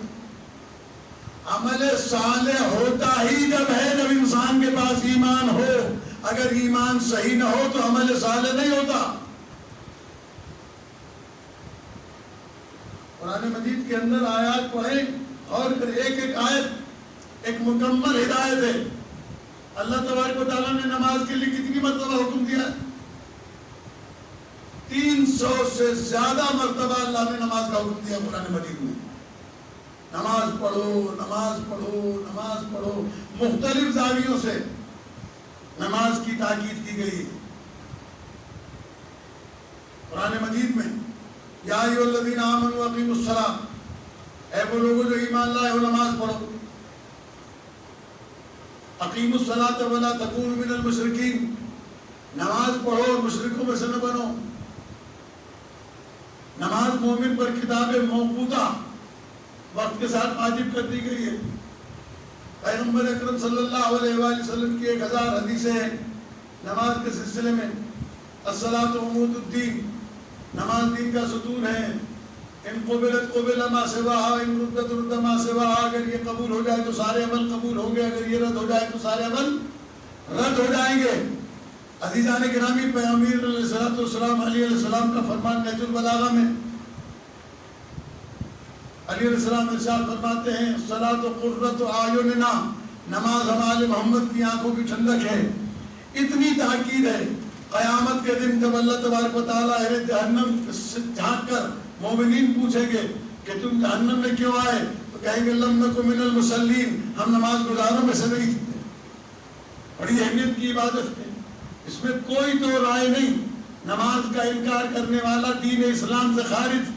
عمل صالح ہوتا ہی جب ہے جب انسان کے پاس ایمان ہو. اگر ایمان صحیح نہ ہو تو عمل صالح نہیں ہوتا. قرآن مجید کے اندر آیات پڑھیں اور پھر ایک ایک آیت ایک مکمل ہدایت ہے. اللہ تبارک و تعالیٰ نے نماز کے لیے کتنی مرتبہ حکم دیا؟ 300 سے زیادہ مرتبہ اللہ نے نماز کا حکم دیا قرآن مجید میں. نماز پڑھو, نماز پڑھو, نماز پڑھو. مختلف زاویوں سے نماز کی تاکید کی گئی ہے قرآن مجید میں. یا ایھا الذین آمنوا اقیموا الصلاۃ, اے وہ لوگوں جو ایمان لائے ہو نماز پڑھو. اقیموا الصلاۃ ولا تکونوا من المشرکین, نماز پڑھو اور مشرکوں میں سے نہ بنو. نماز مومن پر کتاب موقوتہ وقت کے ساتھ واجب کر دی گئی ہے. پیغمبر اکرم صلی اللہ علیہ وآلہ وسلم کی 1000 حدیثیں ہیں نماز کے سلسلے میں. الصلاۃ عمود الدین, نماز دین کا ستون ہے. ان قبلت قبل ما سواہا, ان ردت رد ما سواہا. اگر یہ قبول ہو جائے تو سارے عمل قبول ہوں گے, اگر یہ رد ہو جائے تو سارے عمل رد ہو جائیں گے. عزیزان گرامی, پیغمبر علیہ السلام علیہ السلام کا فرمان نہج البلاغہ میں علیہ السلام ارشاد فرماتے ہیں الصلاۃ قرۃ اعیننا, نماز ہمارے محمد کی آنکھوں کی ٹھنڈک ہے. اتنی تاکید ہے قیامت کے دن جب اللہ تبارک و تعالیٰ اہل جہنم سے جھانک کر مومنین پوچھیں گے کہ تم جہنم میں کیوں آئے, تو کہیں گے لم نکن من المصلین, ہم نماز گزاروں میں سے نہیں تھے. بڑی اہمیت کی عبادت ہے, اس میں کوئی تو رائے نہیں. نماز کا انکار کرنے والا دین اسلام سے خارج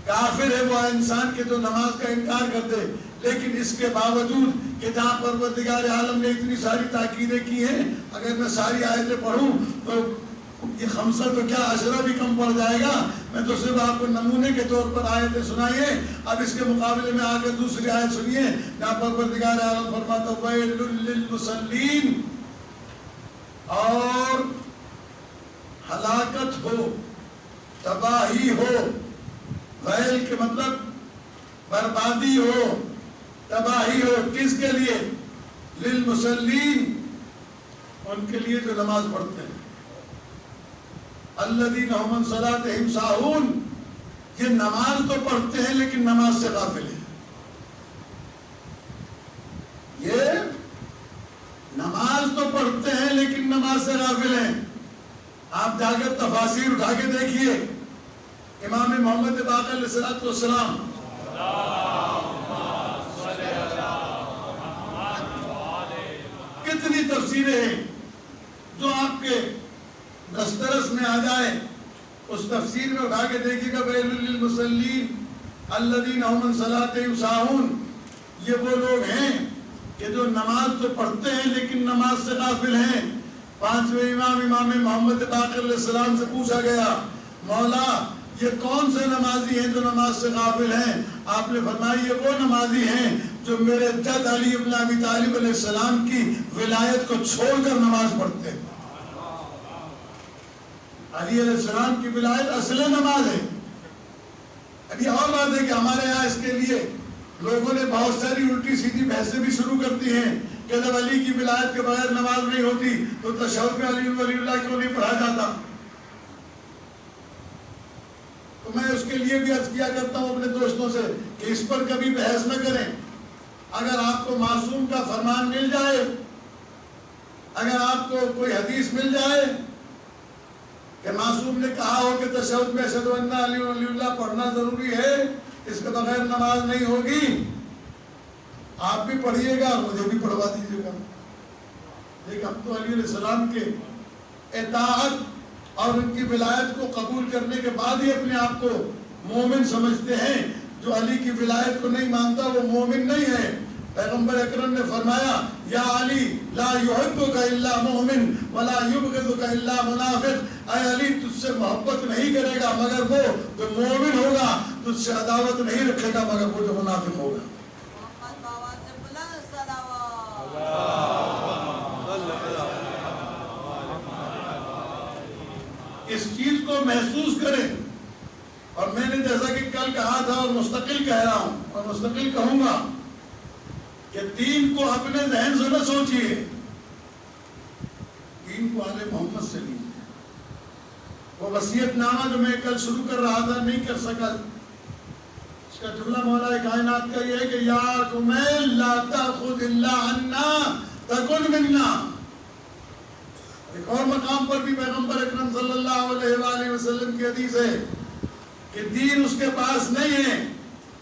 کافر ہے وہ انسان کے جو نماز کا انکار کر دے. لیکن اس کے باوجود کہ جہاں پروردگار عالم نے اتنی ساری تاکیدیں کی ہیں, اگر میں ساری آیتیں پڑھوں تو یہ 5 تو کیا 10 بھی کم پڑ جائے گا. میں تو صرف آپ کو نمونے کے طور پر آیتیں سنائیے. اب اس کے مقابلے میں آگے دوسری آیت سنیے جہاں پروردگار عالم فرماتا ویل للمصلین, اور ہلاکت ہو, تباہی ہو. ویل کے مطلب بربادی ہو, تباہی ہو. کس کے لیے؟ للمصلین, ان کے لیے جو نماز پڑھتے ہیں. الذین هم عن صلاتهم ساہون, یہ نماز تو پڑھتے ہیں لیکن نماز سے غافل ہیں. یہ نماز تو پڑھتے ہیں لیکن نماز سے غافل ہیں. آپ جا کر تفاسیر اٹھا کے دیکھیے. امام محمد باقر علیہ السلام کتنی تفسیریں ہیں جو آپ کے دسترس میں آ جائے, اس تفسیر میں اٹھا کے دیکھیے گا ویل للمصلین الذین هم عن صلاتهم ساہون. یہ وہ لوگ ہیں کہ جو نماز تو پڑھتے ہیں لیکن نماز سے غافل ہیں. 5ویں امام محمد باقر علیہ السلام سے پوچھا گیا مولا یہ کون سے نمازی ہیں جو نماز سے غافل ہیں؟ آپ نے فرمایا یہ وہ نمازی ہیں جو میرے جد علی ابن ابی طالب علیہ السلام کی ولایت کو چھوڑ کر نماز پڑھتے ہیں. علی علیہ السلام کی ولایت اصل نماز ہے. ابھی اور بات ہے کہ ہمارے یہاں اس کے لیے لوگوں نے بہت ساری الٹی سیدھی بحثیں بھی شروع کر دی ہیں کہ جب علی کی ولایت کے بغیر نماز نہیں ہوتی تو تشہد میں علی ولی اللہ کیوں نہیں پڑھا جاتا. تو میں اس کے لیے بھی عرض کیا کرتا ہوں اپنے دوستوں سے کہ اس پر کبھی بحث نہ کریں. اگر آپ کو معصوم کا فرمان مل جائے, اگر آپ کو کوئی حدیث مل جائے کہ معصوم نے کہا ہو کہ تشہد میں اشہد ان علی ولی اللہ پڑھنا ضروری ہے, اس کے بغیر نماز نہیں ہوگی, آپ بھی پڑھیے گا اور مجھے بھی پڑھوا دیجیے گا. لیکن اب تو علی علیہ السلام کے اطاعت اور ان کی ولایت کو قبول کرنے کے بعد ہی اپنے آپ کو مومن سمجھتے ہیں. جو علی کی ولایت کو نہیں مانتا وہ مومن نہیں ہے. پیغمبر اکرم نے فرمایا یا علی لا یحبک الا مومن ولا یبغضک الا منافق. اے علی تجھ سے محبت نہیں کرے گا مگر وہ جو مومن ہوگا, تجھ سے عداوت نہیں رکھے گا مگر وہ جو منافق ہوگا. اس چیز کو محسوس کریں. اور میں نے جیسا کہ کل کہا تھا اور مستقل کہہ رہا ہوں اور مستقل کہوں گا کہ دین کو اپنے ذہن سے نہ سوچیے, دین کو آل محمد سے لیجیے. وہ وصیت نامہ جو میں کل شروع کر رہا تھا نہیں کر سکا, اس کا جملہ مولا کائنات کا یہ ہے کہ یا کمیل لا تأخذ الا عنا تکن منا. ایک اور مقام پر بھی پیغمبر اکرم صلی اللہ علیہ وآلہ وسلم کی حدیث ہے کہ دین اس کے پاس نہیں ہے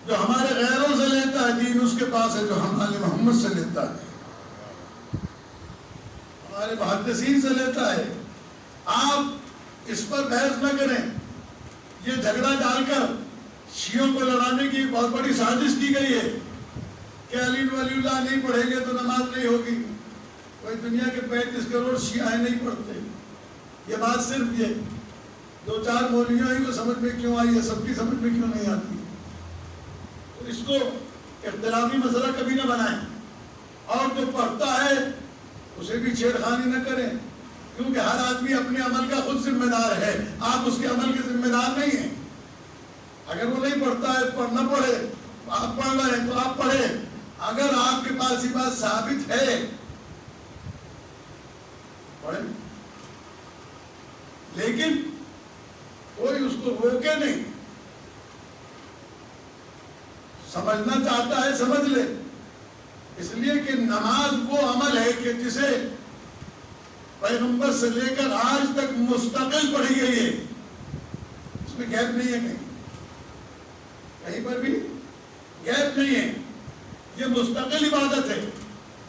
جو ہمارے غیروں سے لیتا ہے, دین اس کے پاس ہے جو ہمارے محمد سے لیتا ہے, ہمارے محدثین سے لیتا ہے. آپ اس پر بحث نہ کریں. یہ جھگڑا ڈال کر شیعوں کو لڑانے کی بہت بڑی سازش کی گئی ہے کہ علی ولی اللہ نہیں پڑھیں گے تو نماز نہیں ہوگی. کوئی دنیا کے 35 کروڑ شیعہ نہیں پڑھتے. یہ بات صرف یہ 2-4 مولویوں ہی کو سمجھ میں کیوں آئی ہے, سب کی سمجھ میں کیوں نہیں آتی. تو اس کو اختلافی مسئلہ کبھی نہ بنائیں, اور جو پڑھتا ہے اسے بھی چھیڑخانی نہ کریں, کیونکہ ہر آدمی اپنے عمل کا خود ذمہ دار ہے. آپ اس کے عمل کے ذمہ دار نہیں ہیں. اگر وہ نہیں پڑھتا ہے پڑھنا پڑھے, آپ پڑھ رہے ہیں تو آپ پڑھیں. اگر آپ کے پاس یہ بات ثابت ہے پڑھیں, لیکن کوئی اس کو روکے نہیں. سمجھنا چاہتا ہے سمجھ لے, اس لیے کہ نماز وہ عمل ہے کہ جسے پیغمبر سے لے کر آج تک مستقل پڑھی گئی ہے, اس میں گیپ نہیں ہے, کہیں پر بھی گیپ نہیں ہے. یہ مستقل عبادت ہے.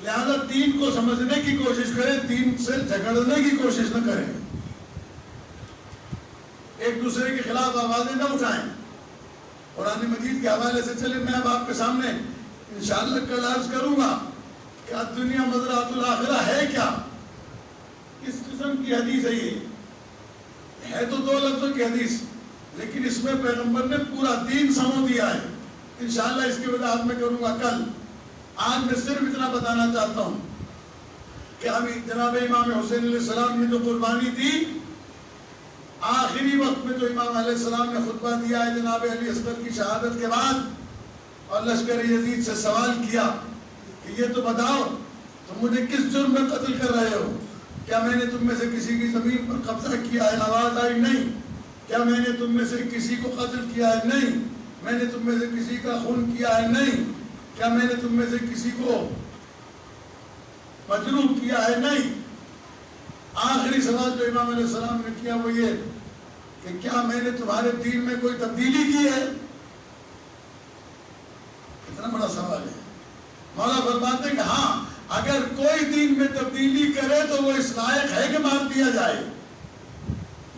لہذا دین کو سمجھنے کی کوشش کریں, دین سے جھگڑنے کی کوشش نہ کریں, ایک دوسرے کے خلاف آوازیں نہ اٹھائیں. قرآن مجید کے حوالے سے چلے, میں اب آپ کے سامنے انشاءاللہ کل عرض کروں گا کہ الدنیا مزرعۃ الآخرہ ہے کیا, کس قسم کی حدیث ہے. یہ ہے تو 2 لفظوں کی حدیث, لیکن اس میں پیغمبر نے پورا دین سمو دیا ہے. انشاءاللہ اس کی وضاحت میں کروں گا کل. آج میں صرف اتنا بتانا چاہتا ہوں کہ ابھی جناب امام حسین علیہ السلام نے جو قربانی دی, آخری وقت میں جو امام علیہ السلام نے خطبہ دیا ہے جناب علی اصغر کی شہادت کے بعد, اور لشکر یزید سے سوال کیا کہ یہ تو بتاؤ تم مجھے کس جرم میں قتل کر رہے ہو, کیا میں نے تم میں سے کسی کی زمین پر قبضہ کیا ہے؟ آواز آئی نہیں. کیا میں نے تم میں سے کسی کو قتل کیا ہے؟ نہیں. میں نے تم میں سے کسی کا خون کیا ہے؟ نہیں. کیا میں نے تم میں سے کسی کو مجروح کیا ہے؟ نہیں. آخری سوال جو امام علیہ السلام نے کیا وہ یہ کہ کیا میں نے تمہارے دین میں کوئی تبدیلی کی ہے؟ اتنا بڑا سوال ہے. مولا فرماتے ہیں کہ ہاں, اگر کوئی دین میں تبدیلی کرے تو وہ اس لائق ہے کہ مار دیا جائے,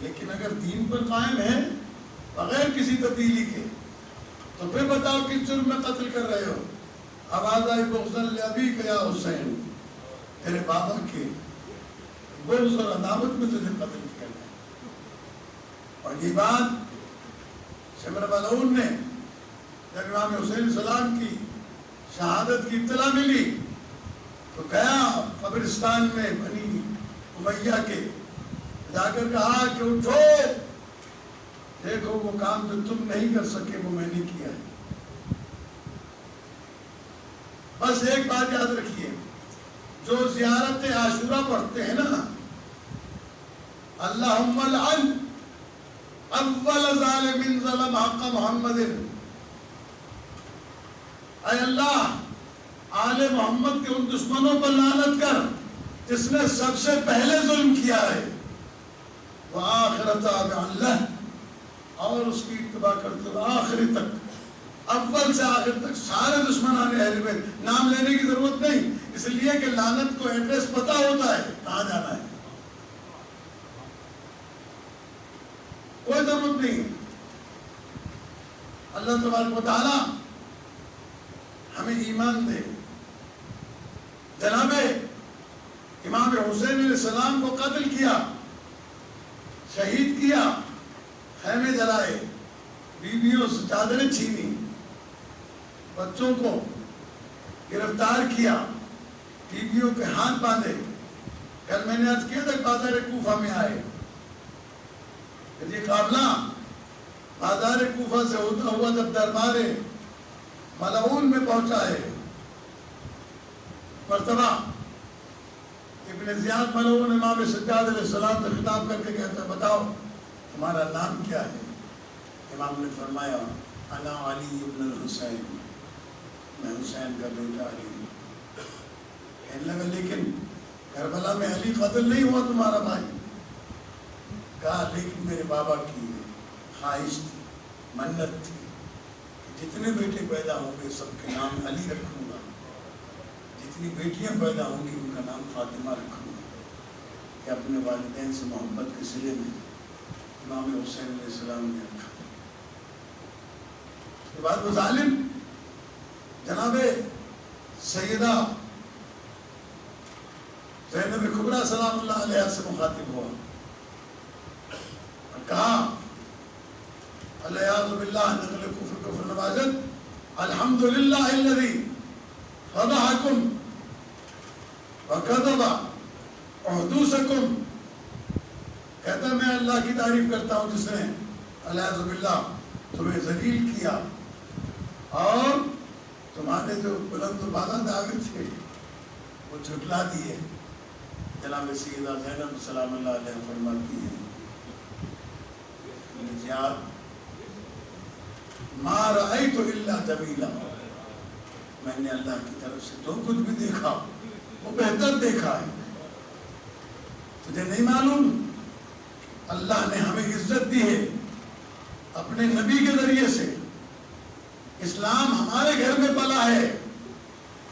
لیکن اگر دین پر قائم ہے بغیر کسی تبدیلی کے تو پھر بتاؤ کس جرم میں قتل کر رہے ہو. آواز آئی بغضاً لأبیک یا حسین, تیرے بابا کے بغض اور عداوت میں تجھے قتل کیا گیا. اور یہ بات شمر ملعون نے جب امام حسین السلام کی شہادت کی اطلاع ملی تو گیا قبرستان میں بنی امیہ کے, جا کر کہا کہ اٹھو, دیکھو وہ کام جو تم نہیں کر سکے وہ میں نے کیا ہے. بس ایک بات یاد رکھیے, جو زیارت عاشورہ پڑھتے ہیں نا, اللہم لعن اول ظالم ظلم حق محمد, اے اللہ آل محمد کے ان دشمنوں پر لعنت کر جس نے سب سے پہلے ظلم کیا ہے. وآخر تابع لہ, اور اس کی اتباع کرتے ہوئے آخری تک, اول سے آخر تک سارے دشمنان اہل بیت, نام لینے کی ضرورت نہیں, اس لیے کہ لعنت کو ایڈریس پتا ہوتا ہے کہاں جانا ہے، کوئی ضرورت نہیں ہے۔ اللہ تبارک و تعالی ہمیں ایمان دے۔ جناب امام حسین علیہ السلام کو قتل کیا، شہید کیا، خیمے جلائے، بیویوں سے چادریں چھینی، بچوں کو گرفتار کیا، بیویوں کے ہاتھ باندھے۔ کل میں نے عرض کیا تھا بازار کوفہ میں آئے، یہ قافلہ بازار کوفہ سے ہوتا ہوا جب دربار ملعون میں پہنچا ہے، مرتبہ ابن زیاد ملعون امام سجاد علیہ السلام سے خطاب کر کے کہتا ہے بتاؤ تمہارا نام کیا ہے؟ امام نے فرمایا انا علی ابن الحسین، میں حسین کا بیٹا علی ہوں۔ کہنے لگا لیکن کربلا میں علی قتل نہیں ہوا تمہارا بھائی؟ کہا لیکن میرے بابا کی خواہش تھی، منت تھی کہ جتنے بیٹے پیدا ہوں گے سب کے نام علی رکھوں گا، جتنی بیٹیاں پیدا ہوں گی ان کا نام فاطمہ رکھوں گا، کہ اپنے والدین سے محبت کے صلے میں امام حسین علیہ السلام نے رکھا۔ اس کے بعد وہ ظالم جناب سیدہ زینب کبریٰ سلام اللہ علیہ سے مخاطب ہوا اور کہا الیاذ باللہ نقل کفر نوازت الحمدللہ الذی فضحکم وکذب احدوثکم۔ کہتا میں اللہ کی تعریف کرتا ہوں جس نے الیاذ باللہ تمہیں ذلیل کیا اور تمہارے جو بلند و بالا دعوے تھے وہ جھٹلا دیے۔ جناب سیدہ زینب سلام اللہ علیہ فرماتی ہیں زیاد ما رأیت الا جمیلا، میں نے اللہ کی طرف سے جو کچھ بھی دیکھا وہ بہتر دیکھا ہے۔ تجھے نہیں معلوم اللہ نے ہمیں عزت دی ہے اپنے نبی کے ذریعے سے، اسلام ہمارے گھر میں پلا ہے۔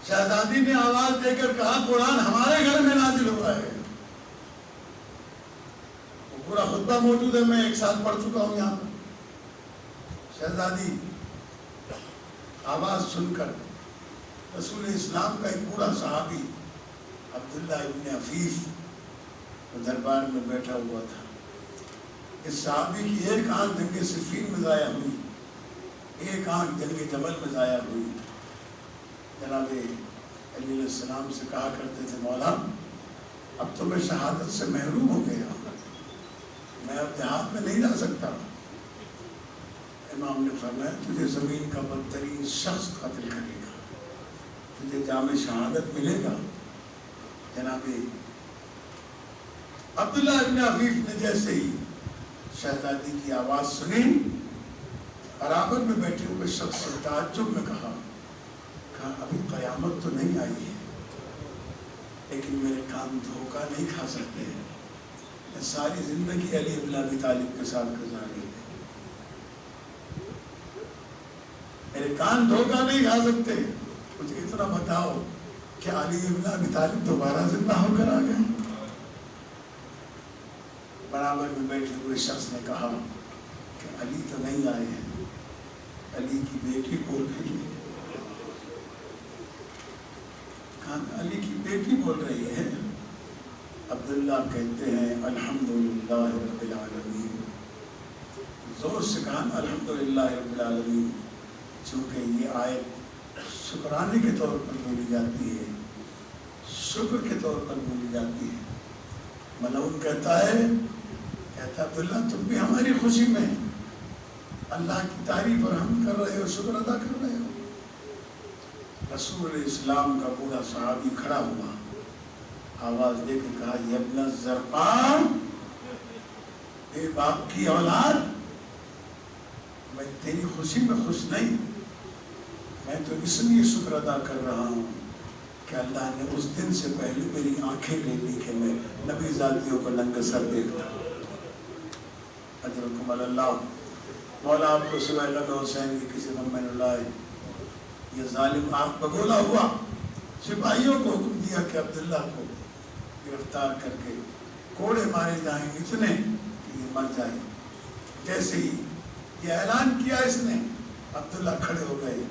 شہزادی نے آواز دے کر کہا قرآن ہمارے گھر میں نازل ہوا ہے۔ وہ پورا خطبہ موجود ہے، میں 1 سال پڑھ چکا ہوں یہاں پر۔ شہزادی آواز سن کر رسول اسلام کا ایک پورا صحابی عبداللہ ابن عفیف دربار میں بیٹھا ہوا تھا۔ اس صحابی کی ایک آنکھ جنگ صفین میں ضائع ہوئی، ایک آنکھ جنگ جمل میں ضائع ہوئی۔ جناب علی علیہ السلام سے کہا کرتے تھے مولا اب تو میں شہادت سے محروم ہو گیا، میں اب جہاد میں نہیں جا سکتا۔ امام نے فرمایا تجھے زمین کا بدترین شخص قتل کرے گا، تجھے جام شہادت ملے گا۔ جناب عبداللہ ابن عفیف نے جیسے ہی شہزادی کی آواز سنی، برابر میں بیٹھے ہوئے شخص سے تعجب میں کہا ابھی قیامت تو نہیں آئی ہے لیکن میرے کان دھوکہ نہیں کھا سکتے، میں ساری زندگی علی بن ابی طالب کے ساتھ گزاری ہے، میرے کان دھوکہ نہیں کھا سکتے۔ مجھے اتنا بتاؤ کہ علی بن ابی طالب دوبارہ زندہ ہو کر آ گئے؟ برابر میں بیٹھے ہوئے شخص نے کہا کہ علی تو نہیں آئے ہیں، علی کی بیٹی بول رہی ہے۔ علی کی بیٹی بول رہی ہے۔ عبداللہ کہتے ہیں الحمدللہ رب العالمین، زور سے کہا الحمدللہ رب العالمین، چونکہ یہ آیت شکرانے کے طور پر بولی جاتی ہے، شکر کے طور پر بولی جاتی ہے۔ ملعون کہتا ہے عبداللہ تم بھی ہماری خوشی میں اللہ کی تعریف اور ہم کر رہے ہو، شکر ادا کر رہے ہو۔ رسول اسلام کا پورا صحابی کھڑا ہوا، آواز دے کے کہا ابن الزرقاء، اے باپ کی اولاد، میں تیری خوشی میں خوش نہیں، میں تو اس لیے شکر ادا کر رہا ہوں کہ اللہ نے اس دن سے پہلے میری آنکھیں لے لی کہ میں نبی ذاتیوں کو ننگے سر دیکھتا۔ اجرکم اللہ، مولا آپ کو سوائے لب حسین کی کسی غم میں نہ لائے۔ یہ ظالم آنکھ بگولا ہوا سپاہیوں کو حکم دیا کہ عبداللہ کو گرفتار کر کے کوڑے مارے جائیں اتنے کہ یہ مر جائے۔ جیسے ہی یہ اعلان کیا اس نے، عبداللہ کھڑے ہو گئے،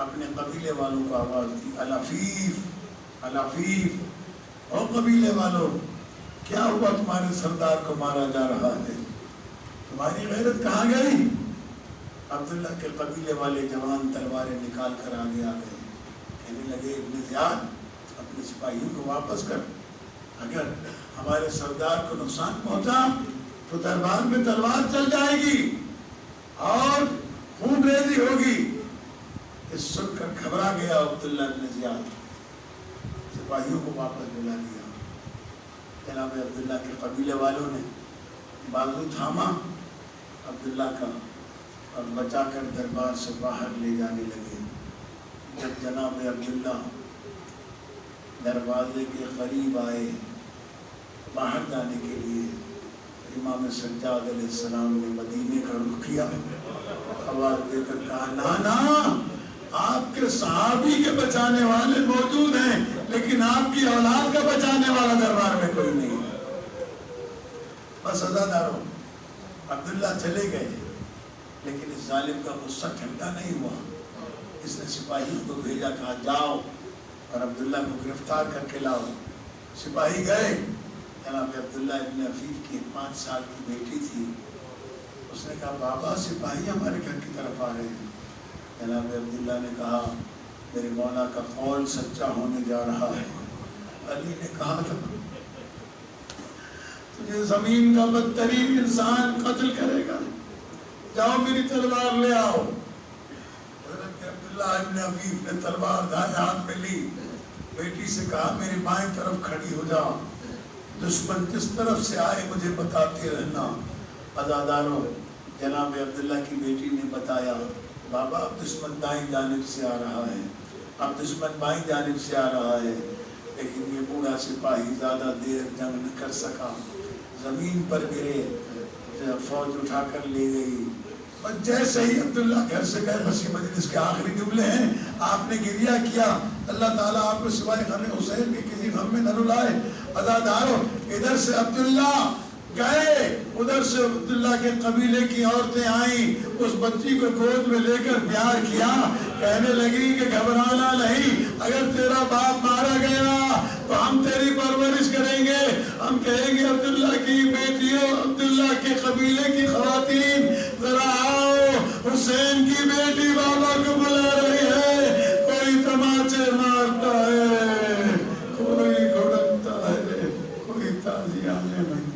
اپنے قبیلے والوں کو آواز دی، العفیف العفیف، او قبیلے والوں، کیا ہوا؟ تمہارے سردار کو مارا جا رہا ہے، تمہاری غیرت کہاں گئی؟ عبداللہ کے قبیلے والے جوان تلواریں نکال کر آگے آ گئے، کہنے لگے ابن زیاد اپنے سپاہیوں کو واپس کر، اگر ہمارے سردار کو نقصان پہنچا تو دربار میں تلوار چل جائے گی اور خون ریزی ہوگی۔ اس سن کر گھبرا گیا عبداللہ ابن زیاد، سپاہیوں کو واپس بلا لیا۔ جناب عبداللہ کے قبیلے والوں نے بازو تھاما عبداللہ کا اور بچا کر دربار سے باہر لے جانے لگے۔ جب جناب عبداللہ دروازے کے قریب آئے باہر جانے کے لیے، امام سجاد علیہ السلام نے مدینے کا رخ کیا، آواز دے کر کہا نانا، آپ کے صحابی کے بچانے والے موجود ہیں لیکن آپ کی اولاد کا بچانے والا دربار میں کوئی نہیں ہے۔ بس عزادارو، عبداللہ چلے گئے لیکن اس ظالم کا غصہ ٹھنڈا نہیں ہوا۔ اس نے سپاہیوں کو بھیجا، کہا جاؤ اور عبداللہ کو گرفتار کر کے لاؤ۔ سپاہی گئے، جناب عبداللہ ابن عفیف کی 5 سال کی بیٹی تھی، اس نے کہا بابا سپاہی ہمارے گھر کی طرف آ رہے ہیں۔ جناب عبداللہ نے کہا میرے مولا کا قول سچا ہونے جا رہا ہے۔ علی نے کہا تھا تجھے زمین کا بدترین انسان قتل کرے گا، جاؤ میری تلوار لے آؤ۔ حضرت عبداللہ ابن عفیف نے تلوار دائیں ہاتھ میں لی، بیٹی سے کہا میری بائیں طرف کھڑی ہو جا، دشمن جس طرف سے آئے مجھے بتاتے رہنا۔ عزادارو، جناب عبداللہ کی بیٹی نے بتایا بابا اب دشمن دائیں جانب سے آ رہا ہے، اب دشمن بائیں جانب سے آ رہا ہے۔ لیکن یہ بوڑھا سپاہی زیادہ دیر جنگ نہ کر سکا، زمین پر گرے، فوج اٹھا کر لے گئی۔ بس جیسے ہی عبداللہ گھر سے گئے، بس یہ مجلس کے آخری جملے ہیں، آپ نے گریہ کیا اللہ تعالیٰ آپ کو سوائے غم حسین کے کسی غم میں نہ رلائے۔ عزادارو، ادھر سے عبداللہ گئے، ادھر سے عبداللہ کے قبیلے کی عورتیں آئیں، اس بچی کو گود میں لے کر پیار کیا، کہنے لگی کہ گھبرانا نہیں، اگر تیرا باپ مارا گیا تو ہم تیری پرورش کریں گے، ہم کہیں گے عبداللہ کی بیٹیوں، عبداللہ کے قبیلے کی خواتین ذرا آؤ، حسین کی بیٹی بابا کو بلا رہی ہے، کوئی تماچے مارتا ہے، کوئی گھڑکتا ہے، کوئی تازیانے نہیں۔